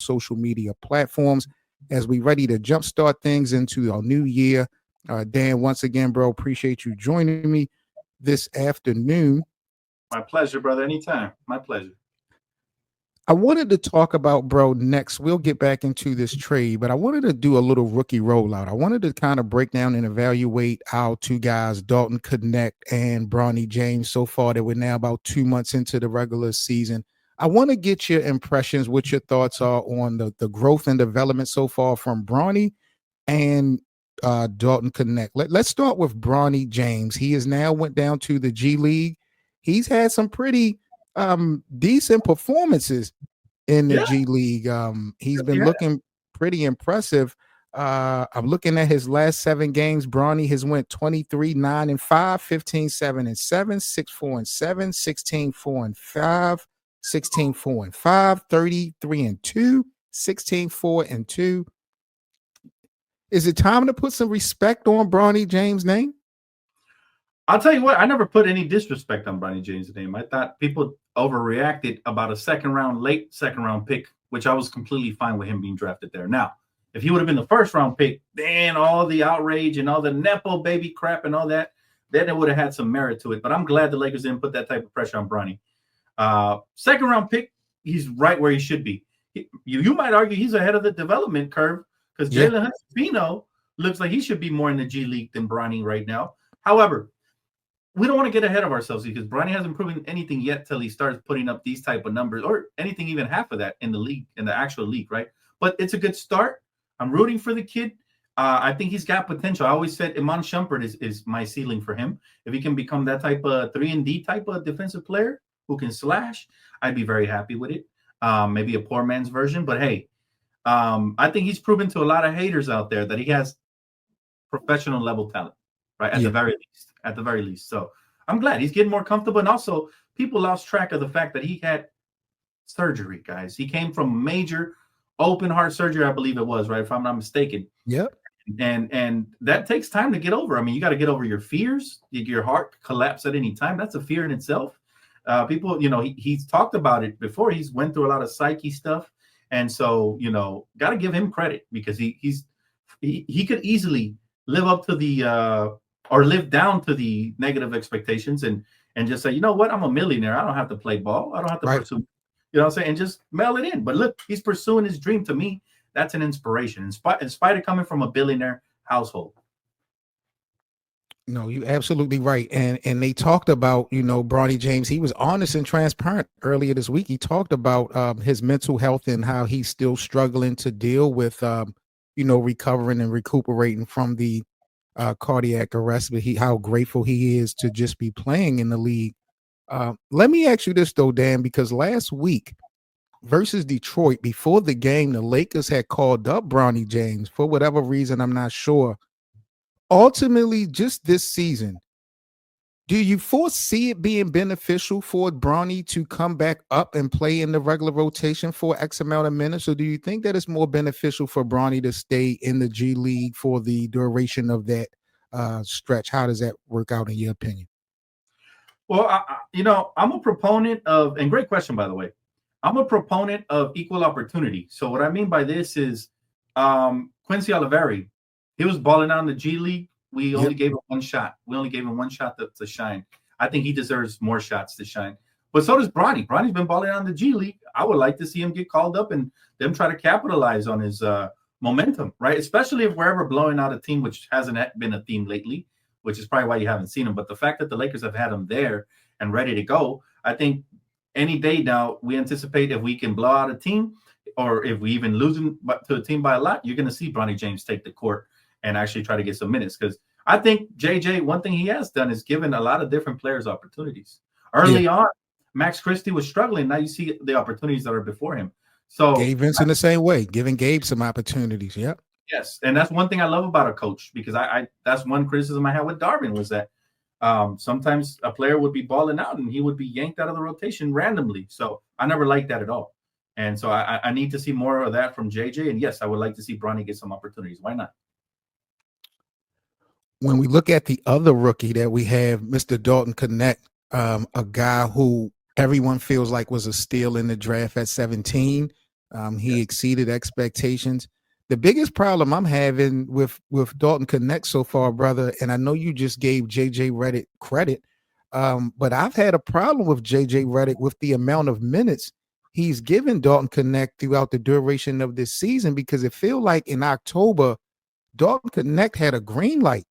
social media platforms as we ready to jumpstart things into our new year. Dan, once again, bro, appreciate you joining me this afternoon. My pleasure, brother. Anytime. My pleasure. I wanted to talk about, bro, next. We'll get back into this trade, but I wanted to do a little rookie rollout. I wanted to kind of break down and evaluate our two guys, Dalton Knecht and Bronny James, so far that we're now about 2 months into the regular season. I want to get your impressions, what your thoughts are on the growth and development so far from Bronny and Dalton Knecht. Let's start with Bronny James. He has now went down to the G League. He's had some pretty decent performances in the G League. He's been looking pretty impressive. I'm looking at his last 7 games. Bronny has went 23, 9 and 5, 15, 7 and 7, 6, 4 and 7, 16, 4 and 5, 16, 4 and 5, 33 and 2, 16, 4 and 2. Is it time to put some respect on Bronny James' name? I'll tell you what, I never put any disrespect on Bronny James' name. I thought people overreacted about a late second round pick, which I was completely fine with him being drafted there. Now, if he would have been the first round pick, then all the outrage and all the Nepo baby crap and all that, then it would have had some merit to it. But I'm glad the Lakers didn't put that type of pressure on Bronny. Second round pick, he's right where he should be. You might argue he's ahead of the development curve because Jalen Hurts-Pino looks like he should be more in the G League than Bronny right now. However, we don't want to get ahead of ourselves because Bronny hasn't proven anything yet till he starts putting up these type of numbers or anything even half of that in the league, in the actual league, right? But it's a good start. I'm rooting for the kid. I think he's got potential. I always said Iman Shumpert is my ceiling for him. If he can become that type of 3-and-D type of defensive player who can slash, I'd be very happy with it. Maybe a poor man's version, but hey, I think he's proven to a lot of haters out there that he has professional level talent, right? At the very least. So I'm glad he's getting more comfortable. And also, people lost track of the fact that he had surgery, guys. He came from major open heart surgery, I believe it was, right? If I'm not mistaken. Yep. And that takes time to get over. I mean, you got to get over your fears. Your heart collapse at any time. That's a fear in itself. People, he's talked about it before. He's went through a lot of psyche stuff. And so, got to give him credit because he could easily live up to the or live down to the negative expectations and just say, you know what, I'm a millionaire. I don't have to play ball. I don't have to pursue, you know what I'm saying, and just mail it in. But look, he's pursuing his dream. To me, that's an inspiration, in spite of coming from a billionaire household. No, you're absolutely right. And they talked about, Bronny James. He was honest and transparent earlier this week. He talked about his mental health and how he's still struggling to deal with, recovering and recuperating from the cardiac arrest, but how grateful he is to just be playing in the league. Let me ask you this though, Dan, because last week versus Detroit, before the game, the Lakers had called up Bronny James for whatever reason, I'm not sure. Ultimately, just this season, do you foresee it being beneficial for Bronny to come back up and play in the regular rotation for X amount of minutes? Or do you think that it's more beneficial for Bronny to stay in the G League for the duration of that stretch? How does that work out in your opinion? Well, I'm a proponent of, and great question, by the way, I'm a proponent of equal opportunity. So what I mean by this is Quincy Oliveri, he was balling out in the G League. We only gave him one shot. We only gave him one shot to shine. I think he deserves more shots to shine. But so does Bronny. Bronny's been balling out in the G League. I would like to see him get called up and them try to capitalize on his momentum, right? Especially if we're ever blowing out a team, which hasn't been a theme lately, which is probably why you haven't seen him. But the fact that the Lakers have had him there and ready to go, I think any day now we anticipate if we can blow out a team or if we even lose him to a team by a lot, you're going to see Bronny James take the court and actually try to get some minutes. Because I think JJ, one thing he has done is given a lot of different players opportunities. Early on, Max Christie was struggling. Now you see the opportunities that are before him. So Gabe Vincent the same way, giving Gabe some opportunities. Yep. Yes, and that's one thing I love about a coach because I that's one criticism I had with Darvin was that sometimes a player would be balling out and he would be yanked out of the rotation randomly. So I never liked that at all. And so I need to see more of that from JJ. And yes, I would like to see Bronny get some opportunities. Why not? When we look at the other rookie that we have, Mr. Dalton Knecht, a guy who everyone feels like was a steal in the draft at 17. He Yes. exceeded expectations. The biggest problem I'm having with Dalton Knecht so far, brother, and I know you just gave JJ Redick credit, but I've had a problem with JJ Redick with the amount of minutes he's given Dalton Knecht throughout the duration of this season, because it feel like in October Dalton Knecht had a green light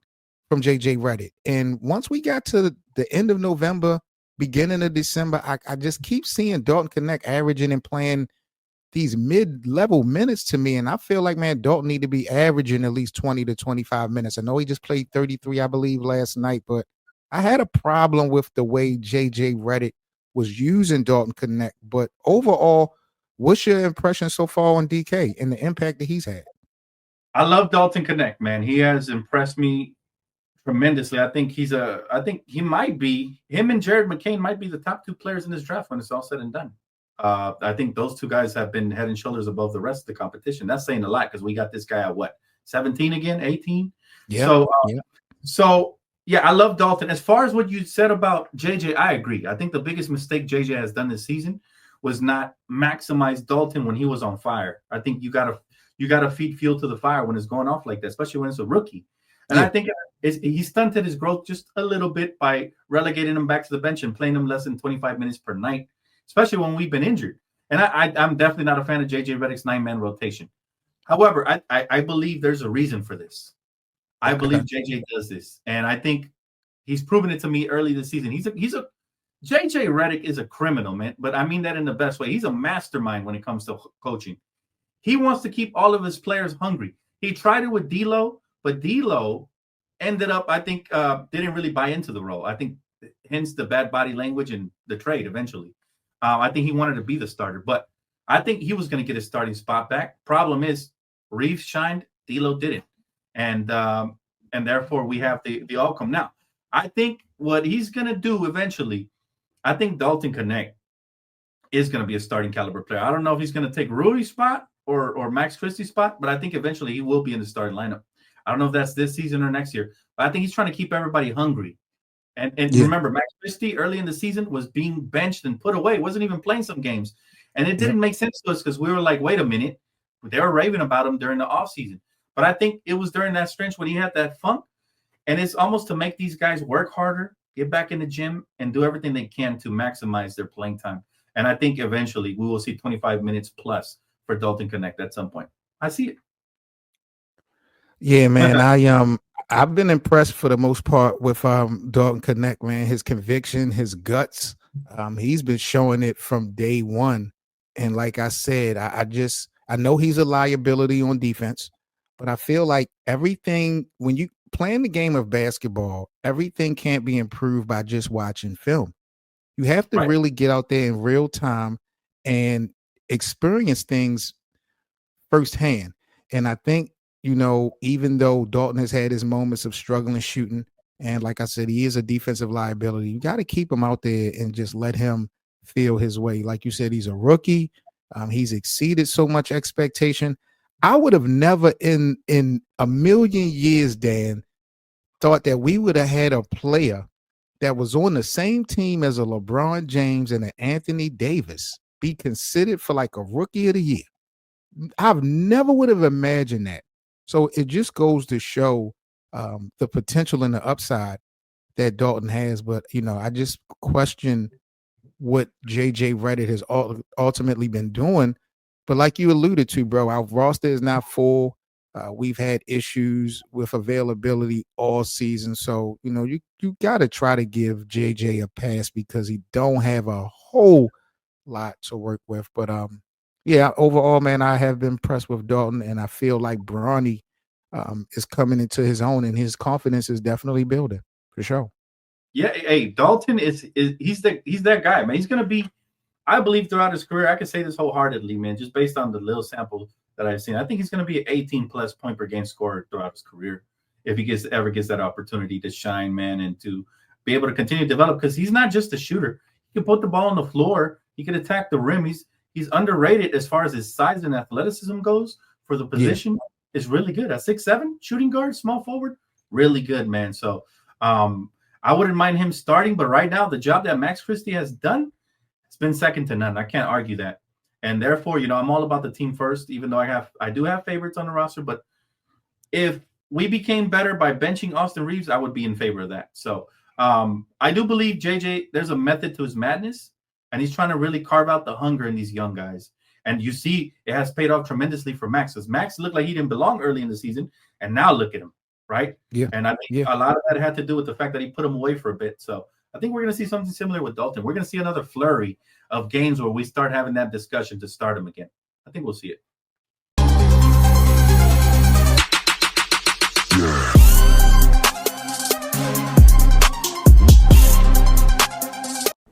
from JJ Redick, and once we got to the end of November, beginning of December, I just keep seeing Dalton Knecht averaging and playing these mid-level minutes to me, and I feel like, man, Dalton need to be averaging at least 20 to 25 minutes. I know he just played 33, I believe, last night, but I had a problem with the way JJ Redick was using Dalton Knecht. But overall, what's your impression so far on DK and the impact that he's had? I love Dalton Knecht, man. He has impressed me tremendously. I think he might be, him and Jared McCain might be the top two players in this draft when it's all said and done. I think those two guys have been head and shoulders above the rest of the competition. That's saying a lot because we got this guy at what, 17 again, 18. Yeah, So, yeah, so yeah, I love Dalton. As far as what you said about JJ, I agree. I think the biggest mistake JJ has done this season was not maximize Dalton when he was on fire. I think you gotta feed fuel to the fire when it's going off like that, especially when it's a rookie. And I yeah, think he stunted his growth just a little bit by relegating him back to the bench and playing him less than 25 minutes per night, especially when we've been injured. And I'm definitely not a fan of JJ Redick's 9-man rotation. However, I believe there's a reason for this. I okay, believe JJ does this, and I think he's proven it to me early this season. He's a JJ Redick is a criminal, man, but I mean that in the best way. He's a mastermind when it comes to coaching. He wants to keep all of his players hungry. He tried it with D'Lo, but D'Lo ended up, I think, didn't really buy into the role. I think, hence the bad body language and the trade eventually. I think he wanted to be the starter, but I think he was going to get his starting spot back. Problem is, Reeves shined, D'Lo didn't, and therefore we have the outcome now. I think what he's going to do eventually, I think Dalton Knecht is going to be a starting caliber player. I don't know if he's going to take Rudy's spot or Max Christie's spot, but I think eventually he will be in the starting lineup. I don't know if that's this season or next year, but I think he's trying to keep everybody hungry. And yeah, remember, Max Christie early in the season was being benched and put away, wasn't even playing some games. And it yeah. didn't make sense to us because we were like, wait a minute. They were raving about him during the offseason. But I think it was during that stretch when he had that funk. And it's almost to make these guys work harder, get back in the gym, and do everything they can to maximize their playing time. And I think eventually we will see 25 minutes plus for Dalton Knecht at some point. I see Yeah, man. it. I've been impressed for the most part with Dalton Knecht, man. His conviction, his guts. He's been showing it from day one. And like I said, I know he's a liability on defense, but I feel like everything when you playing the game of basketball, everything can't be improved by just watching film. You have to Right. really get out there in real time and experience things firsthand. And I think, even though Dalton has had his moments of struggling shooting, and like I said, he is a defensive liability, you got to keep him out there and just let him feel his way. Like you said, he's a rookie. He's exceeded so much expectation. I would have never in a million years, Dan, thought that we would have had a player that was on the same team as a LeBron James and an Anthony Davis be considered for like a rookie of the year. I've never would have imagined that. So it just goes to show the potential and the upside that Dalton has. But I just question what JJ Redick has ultimately been doing. But like you alluded to, bro, our roster is not full. We've had issues with availability all season, so you got to try to give JJ a pass because he don't have a whole lot to work with. But yeah, overall, man, I have been impressed with Dalton, and I feel like Bronny is coming into his own, and his confidence is definitely building for sure. Yeah, hey, Dalton is he's that guy, man. He's gonna be, I believe, throughout his career. I can say this wholeheartedly, man, just based on the little sample that I've seen. I think he's gonna be an 18 plus point per game scorer throughout his career if he ever gets that opportunity to shine, man, and to be able to continue to develop. Because he's not just a shooter. He can put the ball on the floor. He can attack the rim. He's underrated as far as his size and athleticism goes for the Yeah. position. Is really good. At 6'7", shooting guard, small forward, really good, man. So I wouldn't mind him starting, but right now the job that Max Christie has done, it's been second to none. I can't argue that. And therefore, I'm all about the team first, even though I do have favorites on the roster. But if we became better by benching Austin Reeves, I would be in favor of that. So I do believe JJ, there's a method to his madness, and he's trying to really carve out the hunger in these young guys. And you see it has paid off tremendously for Max, because Max looked like he didn't belong early in the season, and now look at him, right? Yeah. And I think a lot of that had to do with the fact that he put him away for a bit. So I think we're going to see something similar with Dalton. We're going to see another flurry of games where we start having that discussion to start him again. I think we'll see it.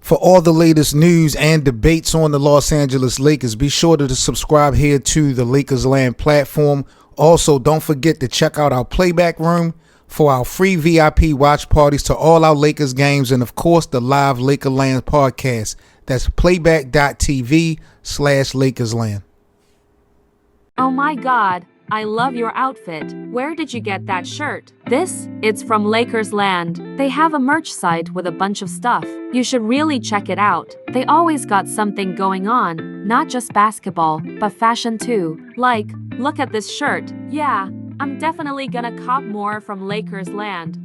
For all the latest news and debates on the Los Angeles Lakers, be sure to subscribe here to the Lakers Land platform. Also, don't forget to check out our playback room for our free VIP watch parties to all our Lakers games, and of course the live Lakerland podcast. That's playback.tv/LakersLand. Oh my God, I love your outfit. Where did you get that shirt? It's from Lakers Land. They have a merch site with a bunch of stuff. You should really check it out. They always got something going on, not just basketball, but fashion too. Like, look at this shirt. Yeah, I'm definitely gonna cop more from Lakers Land.